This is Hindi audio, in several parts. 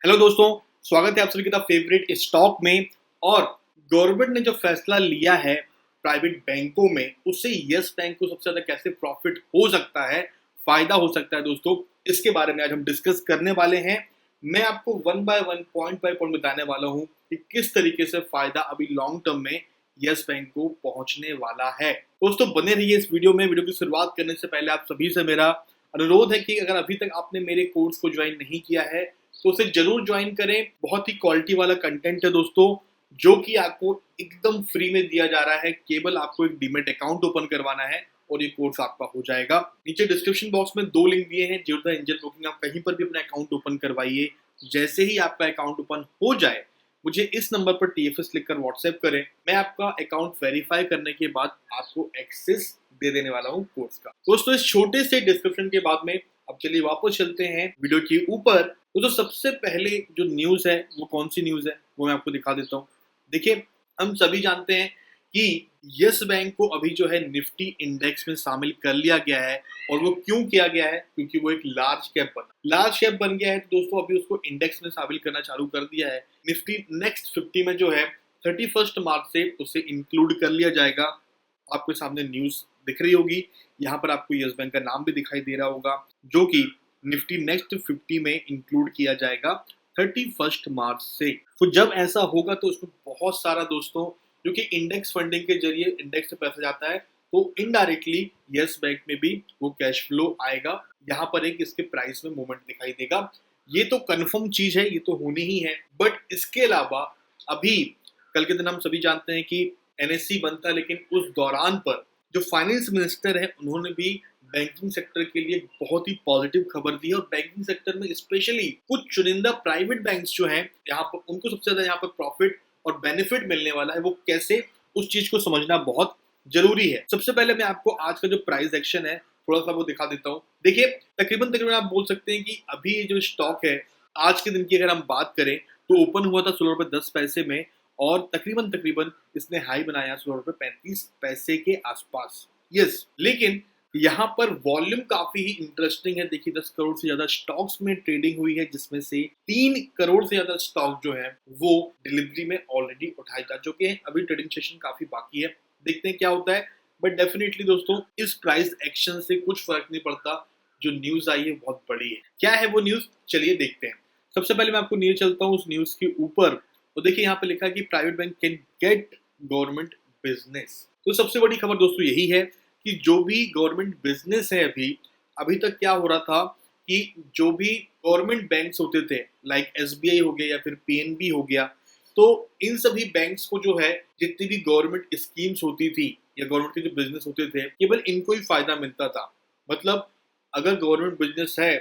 हेलो दोस्तों, स्वागत है आप सभी का फेवरेट स्टॉक में। और गवर्नमेंट ने जो फैसला लिया है प्राइवेट बैंकों में, उससे यस बैंक को सबसे ज्यादा कैसे प्रॉफिट हो सकता है, फायदा हो सकता है दोस्तों, इसके बारे में आज हम डिस्कस करने वाले हैं। मैं आपको one by one point by point बताने वाला हूं कि किस तरीके से फायदा अभी लॉन्ग टर्म में यस बैंक को पहुंचने वाला है। दोस्तों बने रहिए इस वीडियो में। वीडियो की शुरुआत करने से पहले आप सभी से मेरा अनुरोध है कि अगर अभी तक आपने मेरे कोर्स को ज्वाइन नहीं किया है तो उसे जरूर ज्वाइन करें। बहुत ही क्वालिटी वाला कंटेंट है दोस्तों, जो कि आपको एकदम फ्री में दिया जा रहा है। केवल आपको एक डीमेट अकाउंट ओपन करवाना है और ये कोर्स आपका हो जाएगा। नीचे डिस्क्रिप्शन बॉक्स में 2 लिंक दिए हैं, जीरो द एंजल ब्रोकिंग। आप कहीं पर भी अपना अकाउंट ओपन करवाइए। जैसे ही आपका अकाउंट ओपन हो जाए, मुझे इस नंबर पर TFS लिखकर व्हाट्सएप करें। मैं आपका अकाउंट वेरीफाई करने के बाद आपको एक्सेस दे देने वाला हूँ कोर्स का। दोस्तों इस छोटे से डिस्क्रिप्शन के बाद में अब चलिए वापस चलते हैं वीडियो के ऊपर। तो सबसे पहले जो न्यूज है वो कौन सी न्यूज है वो मैं आपको दिखा देता हूँ। देखिए, हम सभी जानते हैं कि यस बैंक को अभी जो है निफ्टी इंडेक्स में शामिल कर लिया गया है। और वो क्यों किया गया है? क्योंकि वो एक लार्ज कैप बन गया है। तो दोस्तों अभी उसको इंडेक्स में शामिल करना चालू कर दिया है। निफ्टी नेक्स्ट 50 में जो है 31 मार्च से उसे इंक्लूड कर लिया जाएगा। आपके सामने न्यूज दिख रही होगी, यहाँ पर आपको यस बैंक का नाम भी दिखाई दे रहा होगा, जो कि निफ्टी नेक्स्ट 50 में इंक्लूड किया जाएगा 31 मार्च से। तो जब ऐसा होगा तो उसमें बहुत सारा दोस्तों, जो कि इंडेक्स फंडिंग के जरिए इंडेक्स से पैसा जाता है, तो इनडायरेक्टली यस बैंक में भी वो कैश फ्लो आएगा। यहाँ पर एक इसके प्राइस में मूवमेंट दिखाई देगा। ये तो कंफर्म चीज है, ये तो होनी ही है। बट इसके अलावा अभी कल के दिन हम सभी जानते हैं कि NSE बनता है, लेकिन उस दौरान पर जो फाइनेंस मिनिस्टर है उन्होंने भी बैंकिंग सेक्टर के लिए बहुत ही पॉजिटिव खबर दी है। और बैंकिंग सेक्टर में स्पेशली कुछ चुनिंदा प्राइवेट बैंक्स जो हैं, यहाँ पर उनको सबसे ज्यादा यहाँ पर प्रॉफिट और बेनिफिट मिलने वाला है। वो कैसे, उस चीज को समझना बहुत जरूरी है। सबसे पहले मैं आपको आज का जो प्राइस एक्शन है थोड़ा सा वो दिखा देता हूँ। देखिए, तकरीबन तकरीबन आप बोल सकते हैं कि अभी ये जो स्टॉक है आज के दिन की अगर हम बात करें तो ओपन हुआ था 16 रुपए 10 पैसे में, और तकरीबन तकरीबन इसने हाई बनाया 16 रुपए 35 पैसे के आसपास। यस, लेकिन यहाँ पर वॉल्यूम काफी ही इंटरेस्टिंग है। देखिए 10 करोड़ से ज्यादा स्टॉक्स में ट्रेडिंग हुई है, जिसमें से 3 करोड़ से ज्यादा स्टॉक जो है वो डिलीवरी में ऑलरेडी उठाए जा चुके हैं। अभी ट्रेडिंग सेशन काफी बाकी है, देखते हैं क्या होता है। बट डेफिनेटली दोस्तों इस प्राइस एक्शन से कुछ फर्क नहीं पड़ता। जो न्यूज आई है बहुत बड़ी है। क्या है वो न्यूज, चलिए देखते हैं। सबसे पहले मैं आपको न्यूज चलता हूँ उस न्यूज के ऊपर। तो देखिए यहाँ पे लिखा है कि private bank can get government business. तो सबसे बड़ी खबर दोस्तों यही है कि जो भी गवर्नमेंट बिजनेस है अभी तक क्या हो रहा था कि जो भी गवर्नमेंट बैंक्स होते थे, लाइक SBI हो गया या फिर PNB हो गया, तो इन सभी बैंक्स को जो है जितनी भी गवर्नमेंट स्कीम्स होती थी या गवर्नमेंट के जो बिजनेस होते थे, केवल इनको ही फायदा मिलता था। मतलब अगर गवर्नमेंट बिजनेस है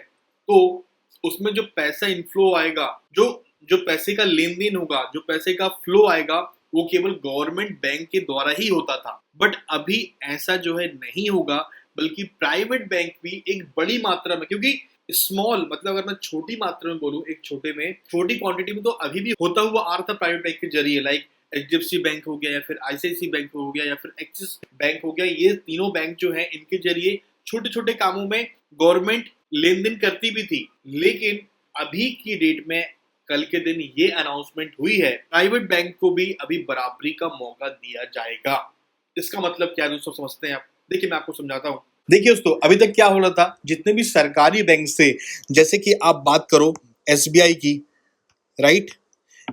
तो उसमें जो पैसा इनफ्लो आएगा, जो जो पैसे का लेन देन होगा, जो पैसे का फ्लो आएगा, वो केवल गवर्नमेंट बैंक के द्वारा ही होता था। बट अभी ऐसा जो है नहीं होगा, बल्कि प्राइवेट बैंक भी एक बड़ी मात्रा में, क्योंकि स्मॉल मतलब अगर मैं छोटी मात्रा में बोलूं, एक छोटी क्वांटिटी में तो अभी भी होता हुआ आ रहा था प्राइवेट बैंक के जरिए। लाइक HDFC बैंक हो गया या फिर ICICI बैंक हो गया या फिर एक्सिस बैंक हो गया, ये तीनों बैंक जो है इनके जरिए छोटे छोटे कामों में गवर्नमेंट लेन देन करती भी थी। लेकिन अभी की डेट में कल के दिन ये अनाउंसमेंट हुई है, प्राइवेट बैंक को भी अभी बराबरी का मौका दिया जाएगा। इसका मतलब क्या है दोस्तों, समझते हैं आप। देखिए मैं आपको समझाता हूँ। देखिए दोस्तों, अभी तक क्या हो रहा था, जितने भी सरकारी बैंक से, जैसे कि आप बात करो SBI की, राइट,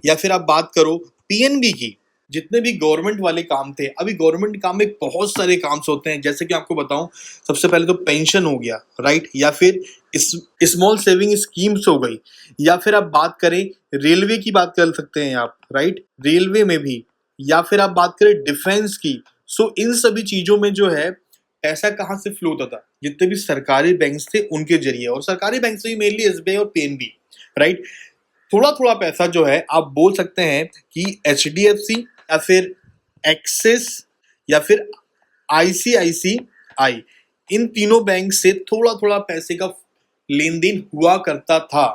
या फिर आप बात करो PNB की, जितने भी गवर्नमेंट वाले काम थे, अभी गवर्नमेंट काम में बहुत सारे काम होते हैं। जैसे कि आपको बताऊं, सबसे पहले तो पेंशन हो गया, राइट, या फिर स्मॉल सेविंग स्कीम्स हो गई, या फिर आप बात करें रेलवे की, बात कर सकते हैं आप, राइट, रेलवे में भी, या फिर आप बात करें डिफेंस की। सो इन सभी चीजों में जो है पैसा कहाँ से फ्लो होता था, जितने भी सरकारी बैंक थे उनके जरिए, और सरकारी बैंक से मेनली SBI और PNB, राइट। थोड़ा थोड़ा पैसा जो है आप बोल सकते हैं कि HDFC या फिर एक्सिस या फिर ICICI, इन तीनों बैंक से थोड़ा थोड़ा पैसे का लेन देन हुआ करता था।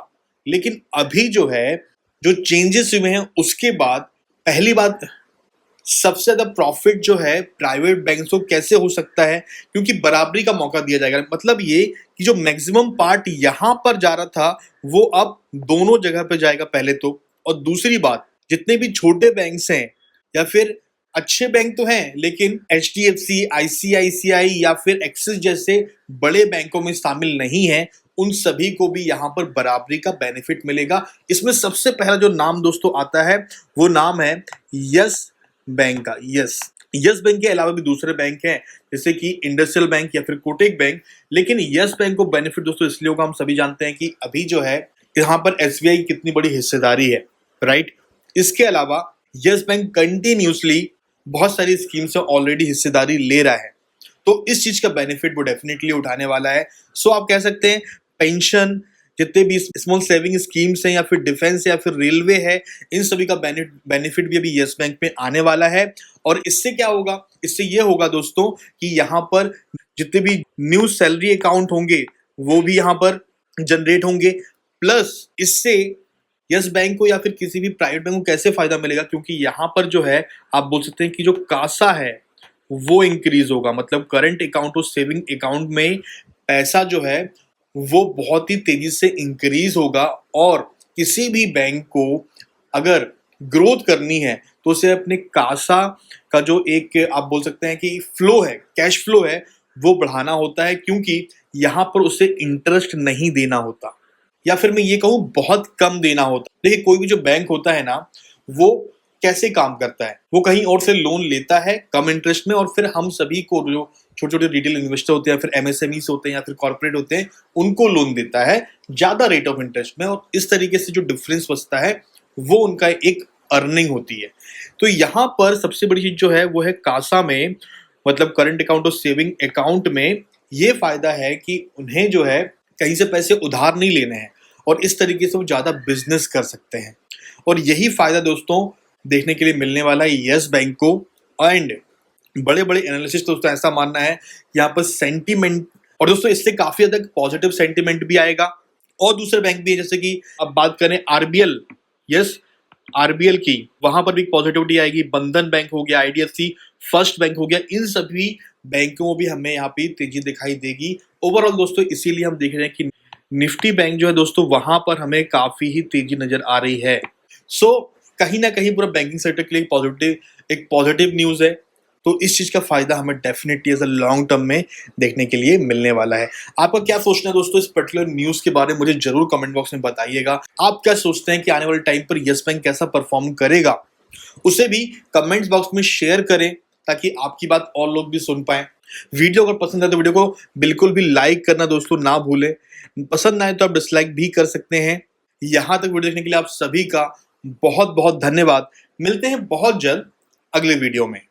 लेकिन अभी जो है, जो चेंजेस हुए हैं उसके बाद, पहली बात सबसे ज्यादा प्रॉफिट जो है प्राइवेट बैंक्स को कैसे हो सकता है, क्योंकि बराबरी का मौका दिया जाएगा। मतलब ये कि जो मैक्सिमम पार्ट यहां पर जा रहा था वो अब दोनों जगह पे जाएगा पहले तो। और दूसरी बात, जितने भी छोटे बैंक्स हैं या फिर अच्छे बैंक तो हैं लेकिन HDFC, ICICI या फिर एक्सिस जैसे बड़े बैंकों में शामिल नहीं है, उन सभी को भी यहाँ पर बराबरी का बेनिफिट मिलेगा। इसमें सबसे पहला जो नाम दोस्तों आता है वो नाम है यस बैंक का। यस बैंक के अलावा भी दूसरे बैंक हैं जैसे कि इंडस्ट्रियल बैंक या फिर कोटक बैंक, लेकिन यस बैंक को बेनिफिट दोस्तों इसलिए होगा, हम सभी जानते हैं कि अभी जो है यहाँ पर SBI की कितनी बड़ी हिस्सेदारी है, राइट। इसके अलावा यस बैंक कंटिन्यूसली बहुत सारी स्कीम्स में ऑलरेडी हिस्सेदारी ले रहा है, तो इस चीज का बेनिफिट वो डेफिनेटली उठाने वाला है। सो आप कह सकते हैं पेंशन, जितने भी स्मॉल सेविंग स्कीम्स हैं या फिर डिफेंस या फिर रेलवे है, इन सभी का बेनिफिट भी अभी यस बैंक में आने वाला है। और इससे क्या होगा, इससे ये होगा दोस्तों कि यहाँ पर जितने भी न्यू सैलरी अकाउंट होंगे वो भी यहाँ पर जनरेट होंगे। प्लस इससे यस बैंक को या फिर किसी भी प्राइवेट बैंक को कैसे फायदा मिलेगा, क्योंकि यहाँ पर जो है आप बोल सकते हैं कि जो कासा है वो इंक्रीज होगा। मतलब करंट अकाउंट और सेविंग अकाउंट में पैसा जो है वो बहुत ही तेजी से इंक्रीज होगा। और किसी भी बैंक को अगर ग्रोथ करनी है तो उसे अपने कासा का जो एक आप बोल सकते हैं कि फ्लो है, कैश फ्लो है, वो बढ़ाना होता है, क्योंकि यहाँ पर उसे इंटरेस्ट नहीं देना होता, या फिर मैं ये कहूँ बहुत कम देना होता। देखिए कोई भी जो बैंक होता है ना, वो कैसे काम करता है, वो कहीं और से लोन लेता है कम इंटरेस्ट में, और फिर हम सभी को जो छोटे छोटे रिटेल इन्वेस्टर होते हैं, फिर MSMEs होते हैं या फिर कॉर्पोरेट होते हैं, उनको लोन देता है ज्यादा रेट ऑफ इंटरेस्ट में, और इस तरीके से जो डिफरेंस बचता है वो उनका एक अर्निंग होती है। तो यहाँ पर सबसे बड़ी चीज जो है वो है कासा में, मतलब करंट अकाउंट और सेविंग अकाउंट में ये फायदा है कि उन्हें जो है कहीं से पैसे उधार नहीं लेने हैं, और इस तरीके से वो ज्यादा बिजनेस कर सकते हैं। और यही फायदा दोस्तों देखने के लिए मिलने वाला है यस बैंक को। एंड बड़े बड़े एनालिसिस्ट दोस्तों ऐसा मानना है यहाँ पर सेंटीमेंट, और दोस्तों इससे काफी हद तक पॉजिटिव सेंटीमेंट भी आएगा। और दूसरे बैंक भी है, जैसे कि अब बात करें RBL, यस RBL की, वहां पर भी पॉजिटिविटी आएगी। बंधन बैंक हो गया, IDFC फर्स्ट बैंक हो गया, इन सभी बैंकों में भी हमें यहाँ पे तेजी दिखाई देगी। ओवरऑल दोस्तों इसीलिए हम देख रहे हैं कि निफ्टी बैंक जो है दोस्तों वहां पर हमें काफी ही तेजी नजर आ रही है। सो कहीं ना कहीं पूरा बैंकिंग सेक्टर के लिए एक पॉजिटिव न्यूज है। तो इस चीज का फायदा हमें definitely as a long term में देखने के लिए मिलने वाला है। आपका क्या सोचना है दोस्तों इस पर्टिकुलर न्यूज के बारे में, मुझे जरूर कमेंट बॉक्स में बताइएगा। आप क्या सोचते हैं कि आने वाले टाइम पर यस बैंक कैसा परफॉर्म करेगा, उसे भी कमेंट्स बॉक्स में शेयर करें ताकि आपकी बात और लोग भी सुन पाए। वीडियो अगर पसंद आए तो वीडियो को बिल्कुल भी लाइक करना दोस्तों ना भूलें। पसंद ना आए तो आप डिसलाइक भी कर सकते हैं। यहां तक वीडियो देखने के लिए आप सभी का बहुत बहुत धन्यवाद। मिलते हैं बहुत जल्द अगले वीडियो में।